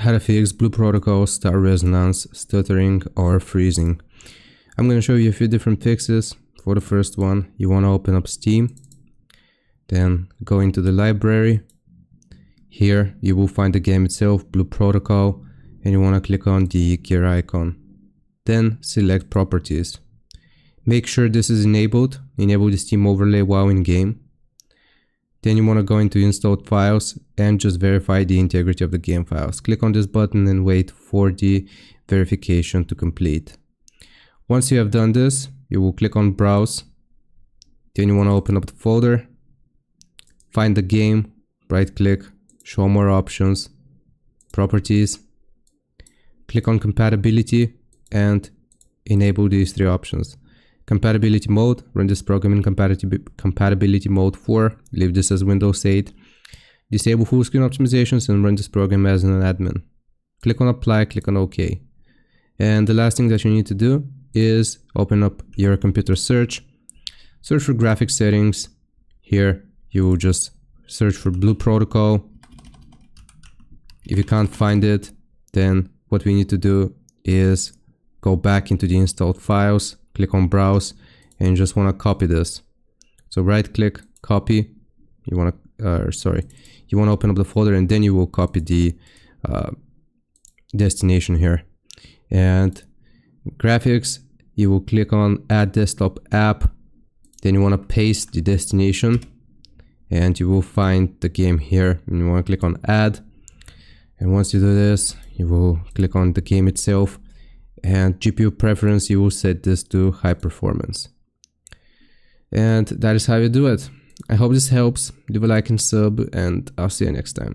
how to fix Blue Protocol, Star Resonance, stuttering or freezing. I'm going to show you a few different fixes. For the first one, you want to open up Steam, then go into the library. Here you will find the game itself, Blue Protocol, and you want to click on the gear icon. Then select Properties. Make sure this is enabled. Enable the Steam overlay while in game. Then you want to go into installed files and just verify the integrity of the game files. Click on this button and wait for the verification to complete. Once you have done this, you will click on Browse. Then you want to open up the folder, find the game, right click, show more options, properties, click on compatibility and enable these three options. Compatibility mode, run this program in compatibility mode 4, leave this as Windows 8. Disable full screen optimizations and run this program as an admin. Click on apply, click on OK. And the last thing that you need to do is open up your computer search for graphics settings. Here you will just search for Blue Protocol. If you can't find it, then what we need to do is go back into the installed files, click on Browse, and you just want to copy this. So right click, copy. You want to open up the folder, and then you will copy the destination here. And graphics, you will click on Add Desktop App. Then you want to paste the destination, and you will find the game here. And you want to click on Add. And once you do this, you will click on the game itself. And GPU preference, you will set this to high performance. And that is how you do it. I hope this helps. Leave a like and sub, and I'll see you next time.